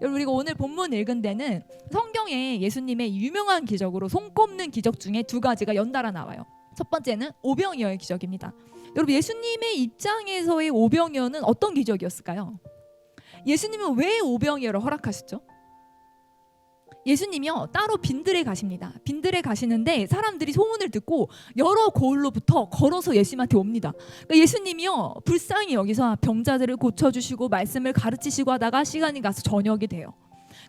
여러분 우리가 오늘 본문 읽은 데는 성경에 예수님의 유명한 기적으로 손꼽는 기적 중에 두 가지가 연달아 나와요. 첫 번째는 오병이어의 기적입니다. 여러분 예수님의 입장에서의 오병이어는 어떤 기적이었을까요? 예수님은 왜 오병이어를 허락하셨죠? 예수님이요 따로 빈들에 가십니다. 빈들에 가시는데 사람들이 소문을 듣고 여러 고을로부터 걸어서 예수님한테 옵니다. 그러니까 예수님이요 불쌍히 여기서 병자들을 고쳐주시고 말씀을 가르치시고 하다가 시간이 가서 저녁이 돼요.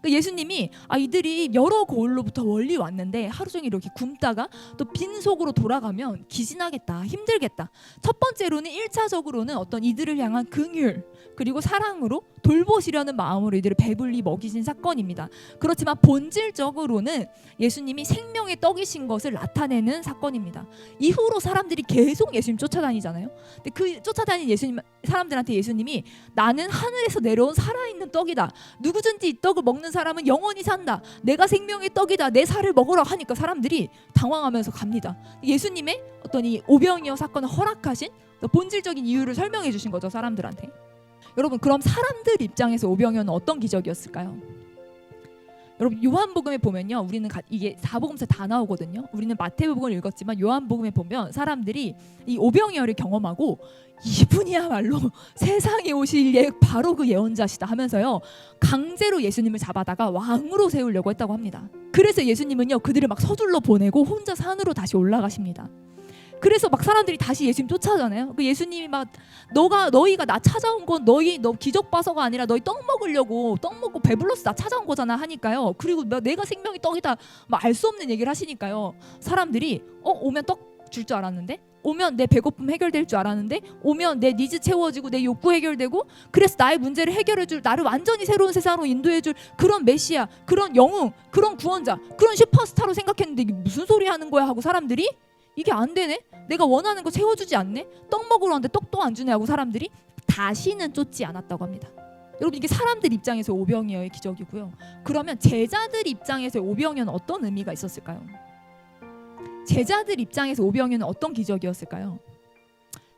그러니까 예수님이 이들이 여러 고을로부터 멀리 왔는데 하루 종일 이렇게 굶다가 또 빈속으로 돌아가면 기진하겠다, 힘들겠다. 첫 번째로는 1차적으로는 어떤 이들을 향한 긍휼 그리고 사랑으로 돌보시려는 마음으로 이들을 배불리 먹이신 사건입니다. 그렇지만 본질적으로는 예수님이 생명의 떡이신 것을 나타내는 사건입니다. 이후로 사람들이 계속 예수님 쫓아다니잖아요. 근데 그 쫓아다니는 예수님 사람들한테 예수님이 나는 하늘에서 내려온 살아있는 떡이다. 누구든지 이 떡을 먹는 사람은 영원히 산다. 내가 생명의 떡이다. 내 살을 먹으라 하니까 사람들이 당황하면서 갑니다. 예수님의 어떤 이 오병이어 사건을 허락하신 본질적인 이유를 설명해 주신 거죠, 사람들한테. 여러분 그럼 사람들 입장에서 오병이어는 어떤 기적이었을까요? 여러분 요한복음에 보면요 우리는 이게 사복음서 다 나오거든요. 우리는 마태복음을 읽었지만 요한복음에 보면 사람들이 이 오병이어를 경험하고 이분이야말로 세상에 오실 바로 그 예언자시다 하면서요 강제로 예수님을 잡아다가 왕으로 세우려고 했다고 합니다. 그래서 예수님은요 그들을 막 서둘러 보내고 혼자 산으로 다시 올라가십니다. 그래서 막 사람들이 다시 예수님 쫓아가잖아요. 그 예수님이 막 너희가 나 찾아온 건 너 기적 봐서가 아니라 너희 떡 먹으려고 떡 먹고 배불러서 나 찾아온 거잖아 하니까요. 그리고 내가 생명의 떡이다 막 알 수 없는 얘기를 하시니까요. 사람들이 오면 떡 줄 줄 알았는데, 오면 내 배고픔 해결될 줄 알았는데, 오면 내 니즈 채워지고 내 욕구 해결되고 그래서 나의 문제를 해결해줄, 나를 완전히 새로운 세상으로 인도해줄 그런 메시아, 그런 영웅, 그런 구원자, 그런 슈퍼스타로 생각했는데 이게 무슨 소리 하는 거야 하고 사람들이 이게 안 되네? 내가 원하는 거 채워주지 않네? 떡 먹으러 왔는데 떡도 안 주네 하고 사람들이 다시는 쫓지 않았다고 합니다. 여러분 이게 사람들 입장에서 오병이어의 기적이고요. 그러면 제자들 입장에서 오병이어는 어떤 의미가 있었을까요? 제자들 입장에서 오병이어는 어떤 기적이었을까요?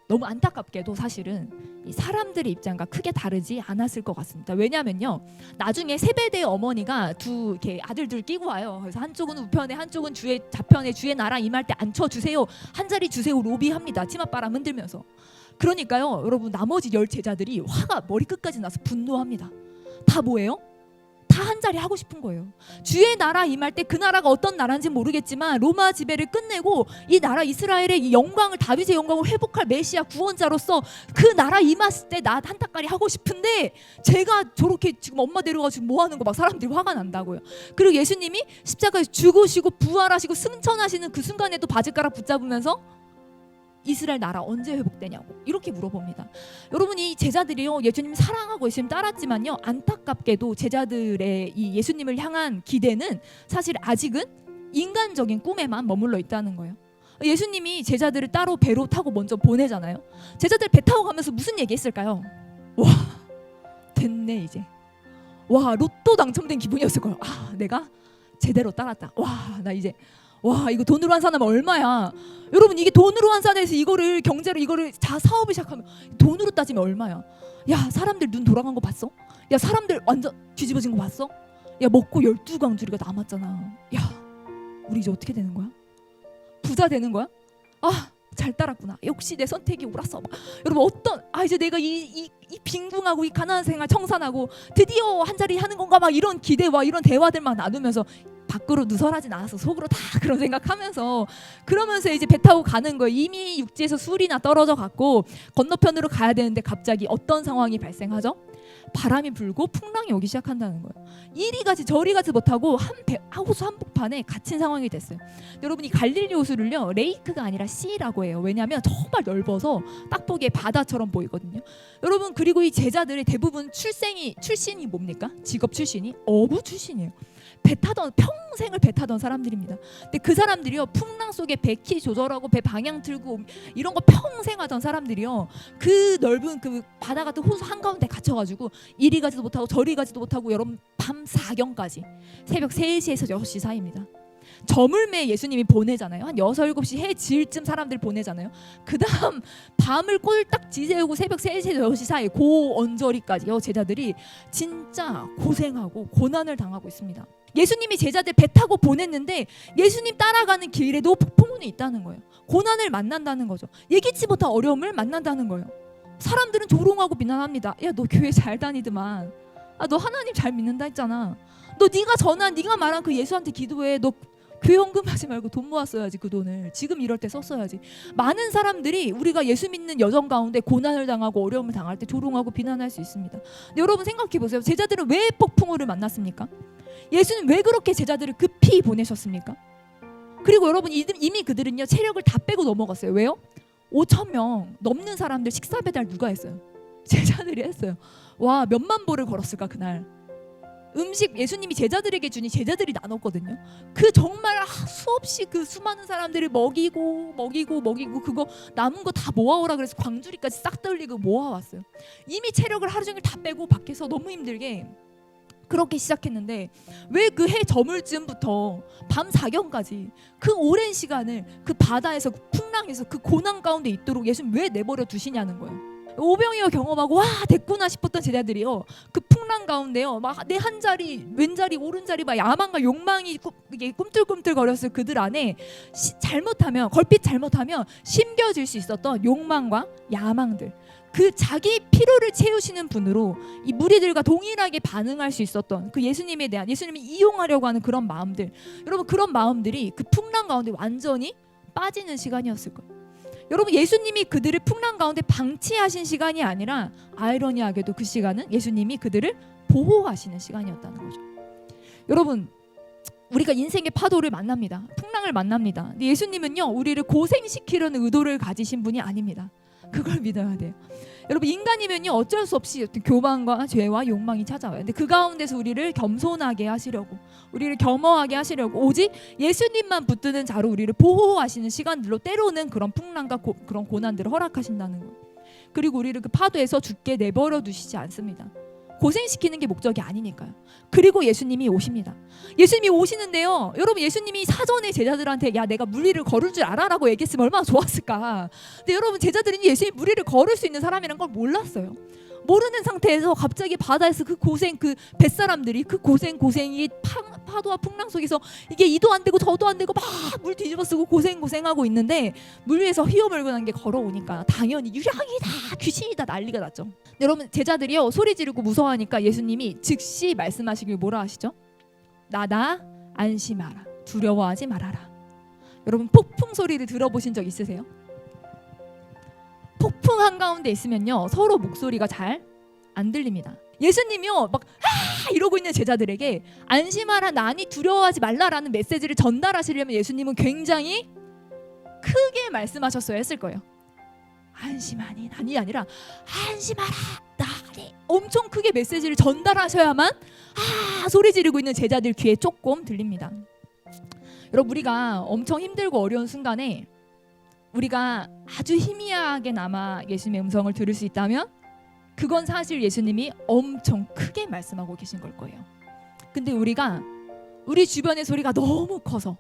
너무 안타깝게도 사실은 이 사람들의 입장과 크게 다르지 않았을 것 같습니다. 왜냐하면요 나중에 세베대의 어머니가 두 이렇게 아들들 끼고 와요. 그래서 한쪽은 우편에 한쪽은 좌편에 주의 나라 임할 때 앉혀주세요, 한 자리 주세요 로비합니다. 치맛바람 흔들면서. 그러니까요 여러분 나머지 10 제자들이 화가 머리끝까지 나서 분노합니다. 다 뭐예요? 다 한 자리 하고 싶은 거예요. 주의 나라 임할 때 그 나라가 어떤 나라인지 모르겠지만 로마 지배를 끝내고 이 나라 이스라엘의 이 영광을, 다윗의 영광을 회복할 메시아 구원자로서 그 나라 임했을 때 나 한타까리 하고 싶은데 제가 저렇게 지금 엄마 데려가지고 뭐 하는 거 막 사람들이 화가 난다고요. 그리고 예수님이 십자가에서 죽으시고 부활하시고 승천하시는 그 순간에도 바지가락 붙잡으면서 이스라엘 나라 언제 회복되냐고 이렇게 물어봅니다. 여러분 이 제자들이요 예수님 사랑하고 예수님 따랐지만요 안타깝게도 제자들의 이 예수님을 향한 기대는 사실 아직은 인간적인 꿈에만 머물러 있다는 거예요. 예수님이 제자들을 따로 배로 타고 먼저 보내잖아요. 제자들 배 타고 가면서 무슨 얘기 했을까요? 와 됐네 이제. 와 로또 당첨된 기분이었을 거예요. 내가 제대로 따랐다. 나 이제 이거 돈으로 환산하면 얼마야? 여러분 이게 돈으로 환산해서 이거를 경제로 이거를 다 사업을 시작하면 돈으로 따지면 얼마야? 야 사람들 눈 돌아간 거 봤어? 야 사람들 완전 뒤집어진 거 봤어? 야 먹고 12광주리가 남았잖아. 야 우리 이제 어떻게 되는 거야? 부자 되는 거야? 잘 따랐구나. 역시 내 선택이 옳았어. 여러분 이제 내가 이 빈궁하고 이 가난한 생활 청산하고 드디어 한 자리 하는 건가 막 이런 기대와 이런 대화들 막 나누면서 밖으로 누설하진 않아서 속으로 다 그런 생각하면서 그러면서 이제 배 타고 가는 거예요. 이미 육지에서 술이나 떨어져 갔고 건너편으로 가야 되는데 갑자기 어떤 상황이 발생하죠? 바람이 불고 풍랑이 오기 시작한다는 거예요. 이리 가지 저리 가지 못하고 호수 한복판에 갇힌 상황이 됐어요. 여러분 이 갈릴리 호수를요 레이크가 아니라 시라고 해요. 왜냐하면 정말 넓어서 딱 보기에 바다처럼 보이거든요. 여러분 그리고 이 제자들의 대부분 출신이 뭡니까? 직업 출신이 어부 출신이에요. 평생을 배 타던 사람들입니다. 근데 그 사람들이요 풍랑 속에 배 키 조절하고 배 방향 틀고 이런 거 평생 하던 사람들이요 그 넓은 그 바다 같은 호수 한가운데 갇혀가지고 이리 가지도 못하고 저리 가지도 못하고 여러분 밤 4경까지 새벽 3시에서 6시 사이입니다. 저물매 예수님이 보내잖아요. 한 6, 7시 해 질쯤 사람들 보내잖아요. 그 다음 밤을 꼴딱 지새우고 새벽 3시, 6시 사이 고 언저리까지요. 제자들이 진짜 고생하고 고난을 당하고 있습니다. 예수님이 제자들 배 타고 보냈는데 예수님 따라가는 길에도 폭풍운이 있다는 거예요. 고난을 만난다는 거죠. 예기치 못한 어려움을 만난다는 거예요. 사람들은 조롱하고 비난합니다. 야, 너 교회 잘 다니더만. 아, 너 하나님 잘 믿는다 했잖아. 너 네가 말한 그 예수한테 기도해. 너 교회 헌금하지 말고 돈 모았어야지. 그 돈을 지금 이럴 때 썼어야지. 많은 사람들이 우리가 예수 믿는 여정 가운데 고난을 당하고 어려움을 당할 때 조롱하고 비난할 수 있습니다. 근데 여러분 생각해 보세요. 제자들은 왜 폭풍우를 만났습니까? 예수는 왜 그렇게 제자들을 급히 보내셨습니까? 그리고 여러분 이미 그들은요 체력을 다 빼고 넘어갔어요. 왜요? 5,000명 넘는 사람들 식사 배달 누가 했어요? 제자들이 했어요. 와, 몇만 보를 걸었을까 그날. 음식 예수님이 제자들에게 주니 제자들이 나눴거든요. 그 정말 수없이 그 수많은 사람들을 먹이고 그거 남은 거 다 모아오라 그래서 광주리까지 싹 들리고 모아왔어요. 이미 체력을 하루 종일 다 빼고 밖에서 너무 힘들게 그렇게 시작했는데 왜 그 해 저물 즈음부터 밤 사경까지 그 오랜 시간을 그 바다에서 그 풍랑에서 그 고난 가운데 있도록 예수님 왜 내버려 두시냐는 거예요. 오병이어 경험하고 와 됐구나 싶었던 제자들이요 그 풍랑 가운데요 막 내 한 자리 왼자리 오른자리 막 야망과 욕망이 이게 꿈틀꿈틀 거렸을 그들 안에 잘못하면 걸핏 잘못하면 심겨질 수 있었던 욕망과 야망들 그 자기 피로를 채우시는 분으로 이 무리들과 동일하게 반응할 수 있었던 그 예수님에 대한 예수님이 이용하려고 하는 그런 마음들 여러분 그런 마음들이 그 풍랑 가운데 완전히 빠지는 시간이었을 거예요. 여러분 예수님이 그들을 풍랑 가운데 방치하신 시간이 아니라 아이러니하게도 그 시간은 예수님이 그들을 보호하시는 시간이었다는 거죠. 여러분 우리가 인생의 파도를 만납니다. 풍랑을 만납니다. 근데 예수님은요 우리를 고생시키려는 의도를 가지신 분이 아닙니다. 그걸 믿어야 돼요. 여러분 인간이면요 어쩔 수 없이 교만과 죄와 욕망이 찾아와요. 근데 그 가운데서 우리를 겸손하게 하시려고 우리를 겸허하게 하시려고 오직 예수님만 붙드는 자로 우리를 보호하시는 시간들로 때로는 그런 풍랑과 그런 고난들을 허락하신다는 거예요. 그리고 우리를 그 파도에서 죽게 내버려 두시지 않습니다. 고생시키는 게 목적이 아니니까요. 그리고 예수님이 오십니다. 예수님이 오시는데요. 여러분 예수님이 사전에 제자들한테 야 내가 물 위를 걸을 줄 알아라고 얘기했으면 얼마나 좋았을까. 근데 여러분 제자들은 예수님이 물 위를 걸을 수 있는 사람이란 걸 몰랐어요. 모르는 상태에서 갑자기 바다에서 그 고생 그 뱃사람들이 그 고생이 파도와 풍랑 속에서 이게 이도 안 되고 저도 안 되고 막 물 뒤집어 쓰고 고생하고 있는데 물 위에서 휘어물고 게 걸어오니까 당연히 유령이다 귀신이다 난리가 났죠. 여러분 제자들이요 소리 지르고 무서워하니까 예수님이 즉시 말씀하시길 뭐라 하시죠? 나다 안심하라 두려워하지 말아라. 여러분 폭풍 소리를 들어보신 적 있으세요? 폭풍 한가운데 있으면요 서로 목소리가 잘 안 들립니다. 예수님이요 막 이러고 있는 제자들에게 안심하라 나니 두려워하지 말라라는 메시지를 전달하시려면 예수님은 굉장히 크게 말씀하셨어야 했을 거예요. 안심하니 나니 아니라 안심하라 나니 엄청 크게 메시지를 전달하셔야만 소리 지르고 있는 제자들 귀에 조금 들립니다. 여러분 우리가 엄청 힘들고 어려운 순간에 우리가 아주 희미하게나마 예수님의 음성을 들을 수 있다면 그건 사실 예수님이 엄청 크게 말씀하고 계신 걸 거예요. 근데 우리 주변의 소리가 너무 커서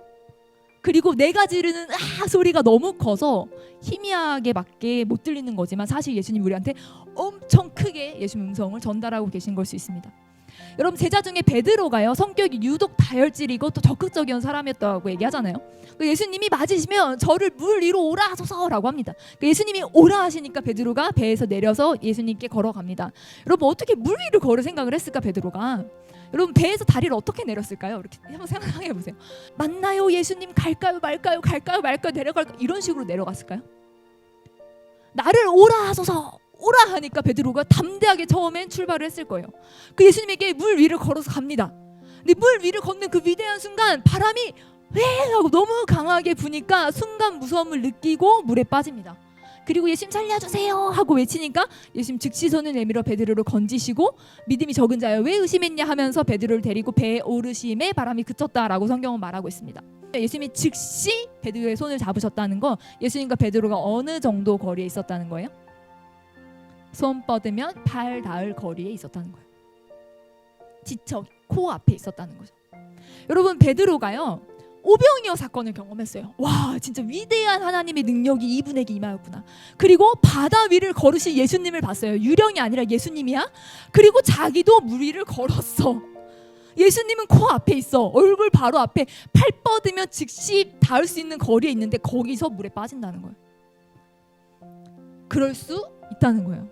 그리고 내가 지르는 소리가 너무 커서 희미하게밖에 못 들리는 거지만 사실 예수님 우리한테 엄청 크게 예수님 음성을 전달하고 계신 걸 수 있습니다. 여러분 제자 중에 베드로가요 성격이 유독 다혈질이고 또 적극적인 사람이었다고 얘기하잖아요. 예수님이 맞으시면 저를 물 위로 오라 하소서라고 합니다. 예수님이 오라 하시니까 베드로가 배에서 내려서 예수님께 걸어갑니다. 여러분 어떻게 물 위를 걸을 생각을 했을까 베드로가? 여러분 배에서 다리를 어떻게 내렸을까요? 이렇게 한번 생각해 보세요. 맞나요 예수님 갈까요 말까요 내려갈까요 이런 식으로 내려갔을까요? 나를 오라 하소서 오라 하니까 베드로가 담대하게 처음엔 출발을 했을 거예요. 그 예수님에게 물 위를 걸어서 갑니다. 근데 물 위를 걷는 그 위대한 순간 바람이 왜 하고 너무 강하게 부니까 순간 무서움을 느끼고 물에 빠집니다. 그리고 예수님 살려주세요 하고 외치니까 예수님 즉시 손을 내밀어 베드로를 건지시고 믿음이 적은 자여 왜 의심했냐 하면서 베드로를 데리고 배에 오르심에 바람이 그쳤다라고 성경은 말하고 있습니다. 예수님이 즉시 베드로의 손을 잡으셨다는 거 예수님과 베드로가 어느 정도 거리에 있었다는 거예요? 손 뻗으면 발 닿을 거리에 있었다는 거예요. 지척 코 앞에 있었다는 거죠. 여러분 베드로가요 오병이어 사건을 경험했어요. 와, 진짜 위대한 하나님의 능력이 이분에게 임하였구나. 그리고 바다 위를 걸으신 예수님을 봤어요. 유령이 아니라 예수님이야. 그리고 자기도 물 위를 걸었어. 예수님은 코앞에 있어. 얼굴 바로 앞에, 팔 뻗으면 즉시 닿을 수 있는 거리에 있는데 거기서 물에 빠진다는 거예요. 그럴 수 있다는 거예요.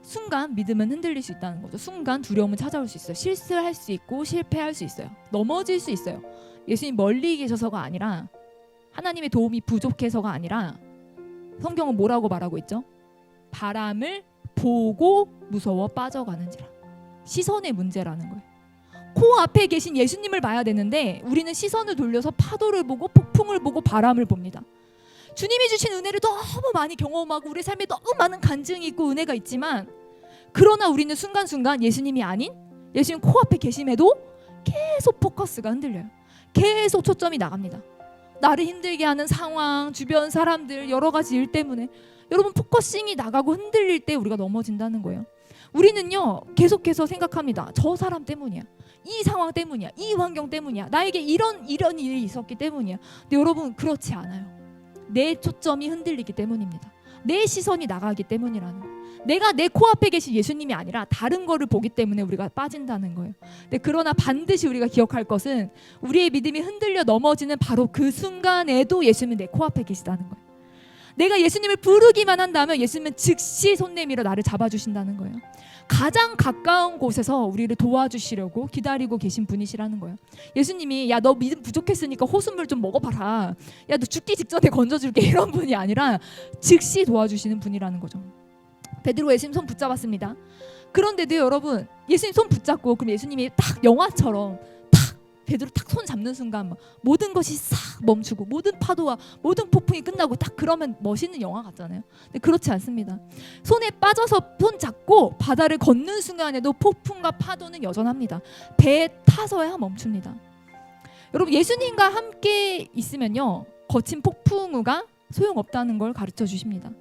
순간 믿음은 흔들릴 수 있다는 거죠. 순간 두려움은 찾아올 수 있어요. 실수할 수 있고 실패할 수 있어요. 넘어질 수 있어요. 예수님 멀리 계셔서가 아니라, 하나님의 도움이 부족해서가 아니라, 성경은 뭐라고 말하고 있죠? 바람을 보고 무서워 빠져가는지라. 시선의 문제라는 거예요. 코앞에 계신 예수님을 봐야 되는데 우리는 시선을 돌려서 파도를 보고 폭풍을 보고 바람을 봅니다. 주님이 주신 은혜를 너무 많이 경험하고 우리 삶에 너무 많은 간증이 있고 은혜가 있지만, 그러나 우리는 순간순간 예수님이 아닌 예수님 코앞에 계심에도 계속 포커스가 흔들려요. 계속 초점이 나갑니다. 나를 힘들게 하는 상황, 주변 사람들, 여러 가지 일 때문에 여러분 포커싱이 나가고 흔들릴 때 우리가 넘어진다는 거예요. 우리는요 계속해서 생각합니다. 저 사람 때문이야, 이 상황 때문이야, 이 환경 때문이야, 나에게 이런 일이 있었기 때문이야. 근데 여러분 그렇지 않아요. 내 초점이 흔들리기 때문입니다. 내 시선이 나가기 때문이라는 거예요. 내가 내 코앞에 계신 예수님이 아니라 다른 거를 보기 때문에 우리가 빠진다는 거예요. 근데 그러나 반드시 우리가 기억할 것은 우리의 믿음이 흔들려 넘어지는 바로 그 순간에도 예수님은 내 코앞에 계시다는 거예요. 내가 예수님을 부르기만 한다면 예수님은 즉시 손 내밀어 나를 잡아주신다는 거예요. 가장 가까운 곳에서 우리를 도와주시려고 기다리고 계신 분이시라는 거예요. 예수님이 야 너 믿음 부족했으니까 호수물 좀 먹어봐라, 야 너 죽기 직전에 건져줄게, 이런 분이 아니라 즉시 도와주시는 분이라는 거죠. 베드로 예수님 손 붙잡았습니다. 그런데도 여러분 예수님 손 붙잡고 그럼 예수님이 딱 영화처럼 탁 베드로 탁 손 잡는 순간 모든 것이 싹 멈추고 모든 파도와 모든 폭풍이 끝나고 딱 그러면 멋있는 영화 같잖아요. 근데 그렇지 않습니다. 손에 빠져서 손 잡고 바다를 걷는 순간에도 폭풍과 파도는 여전합니다. 배에 타서야 멈춥니다. 여러분 예수님과 함께 있으면요 거친 폭풍우가 소용없다는 걸 가르쳐 주십니다.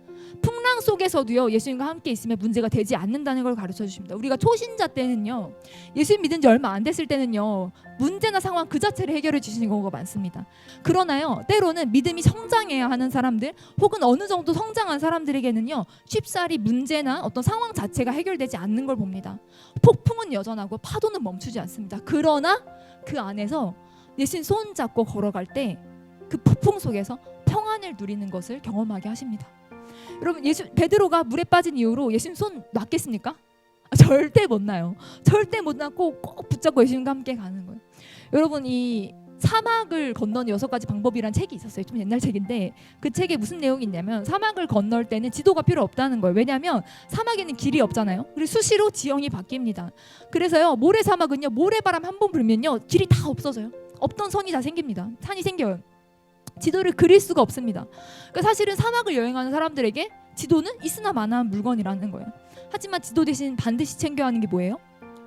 풍랑 속에서도요 예수님과 함께 있으면 문제가 되지 않는다는 걸 가르쳐 주십니다. 우리가 초신자 때는요, 예수님 믿은 지 얼마 안 됐을 때는요 문제나 상황 그 자체를 해결해 주시는 경우가 많습니다. 그러나요 때로는 믿음이 성장해야 하는 사람들 혹은 어느 정도 성장한 사람들에게는요 쉽사리 문제나 어떤 상황 자체가 해결되지 않는 걸 봅니다. 폭풍은 여전하고 파도는 멈추지 않습니다. 그러나 그 안에서 예수님 손 잡고 걸어갈 때 그 폭풍 속에서 평안을 누리는 것을 경험하게 하십니다. 여러분 베드로가 물에 빠진 이후로 예수님 손 놨겠습니까? 절대 못 놔요. 절대 못 놨고 꼭 붙잡고 예수님과 함께 가는 거예요. 여러분 이 사막을 건너는 6가지 방법이란 책이 있었어요. 좀 옛날 책인데 그 책에 무슨 내용이 있냐면 사막을 건널 때는 지도가 필요 없다는 거예요. 왜냐하면 사막에는 길이 없잖아요. 그리고 수시로 지형이 바뀝니다. 그래서요 모래사막은요 모래바람 한 번 불면요 길이 다 없어져요. 없던 선이 다 생깁니다. 산이 생겨요. 지도를 그릴 수가 없습니다. 그러니까 사실은 사막을 여행하는 사람들에게 지도는 있으나 마나한 물건이라는 거예요. 하지만 지도 대신 반드시 챙겨야 하는 게 뭐예요?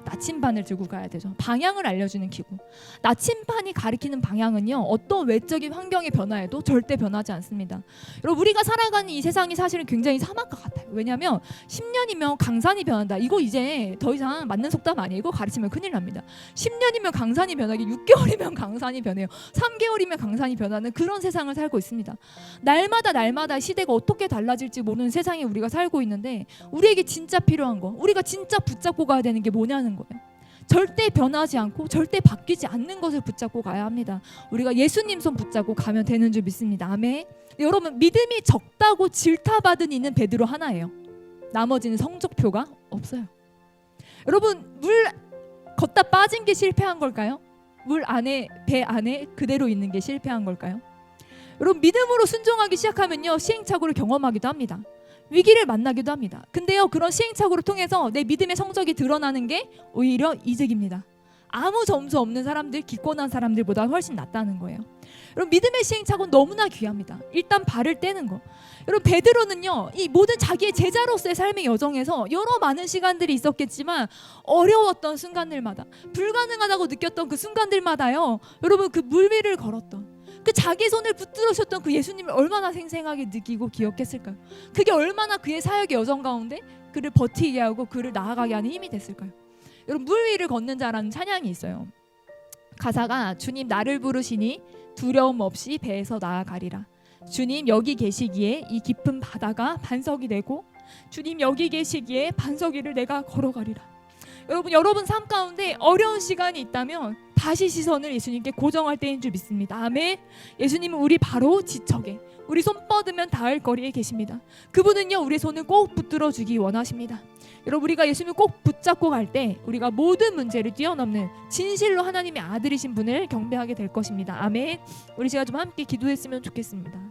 나침반을 들고 가야 되죠. 방향을 알려주는 기구. 나침반이 가리키는 방향은요 어떤 외적인 환경의 변화에도 절대 변하지 않습니다. 여러분 우리가 살아가는 이 세상이 사실은 굉장히 사막과 같아요. 왜냐하면 10년이면 강산이 변한다. 이거 이제 더 이상 맞는 속담 아니에요. 이거 가르치면 큰일 납니다. 10년이면 강산이 변하기 6개월이면 강산이 변해요. 3개월이면 강산이 변하는 그런 세상을 살고 있습니다. 날마다 시대가 어떻게 달라질지 모르는 세상에 우리가 살고 있는데 우리에게 진짜 필요한 거, 우리가 진짜 붙잡고 가야 되는 게 뭐냐는 거예요. 절대 변하지 않고 절대 바뀌지 않는 것을 붙잡고 가야 합니다. 우리가 예수님 손 붙잡고 가면 되는 줄 믿습니다. 아멘. 여러분 믿음이 적다고 질타받은 이는 베드로 하나예요. 나머지는 성적표가 없어요. 여러분 물 걷다 빠진 게 실패한 걸까요? 물 안에 배 안에 그대로 있는 게 실패한 걸까요? 여러분 믿음으로 순종하기 시작하면요 시행착오를 경험하기도 합니다. 위기를 만나기도 합니다. 근데요 그런 시행착오를 통해서 내 믿음의 성적이 드러나는 게 오히려 이득입니다. 아무 점수 없는 사람들, 기권한 사람들보다 훨씬 낫다는 거예요. 여러분 믿음의 시행착오는 너무나 귀합니다. 일단 발을 떼는 거. 여러분 베드로는요 이 모든 자기의 제자로서의 삶의 여정에서 여러 많은 시간들이 있었겠지만 어려웠던 순간들마다 불가능하다고 느꼈던 그 순간들마다요 여러분 그 물 위를 걸었던 그 자기 손을 붙들으셨던 그 예수님을 얼마나 생생하게 느끼고 기억했을까요? 그게 얼마나 그의 사역의 여정 가운데 그를 버티게 하고 그를 나아가게 하는 힘이 됐을까요? 여러분 물 위를 걷는 자라는 찬양이 있어요. 가사가 주님 나를 부르시니 두려움 없이 배에서 나아가리라. 주님 여기 계시기에 이 깊은 바다가 반석이 되고 주님 여기 계시기에 반석 위를 내가 걸어가리라. 여러분 삶 가운데 어려운 시간이 있다면 다시 시선을 예수님께 고정할 때인 줄 믿습니다. 아멘. 예수님은 우리 바로 지척에 우리 손 뻗으면 닿을 거리에 계십니다. 그분은요 우리의 손을 꼭 붙들어 주기 원하십니다. 여러분 우리가 예수님을 꼭 붙잡고 갈 때 우리가 모든 문제를 뛰어넘는 진실로 하나님의 아들이신 분을 경배하게 될 것입니다. 아멘. 우리 제가 좀 함께 기도했으면 좋겠습니다.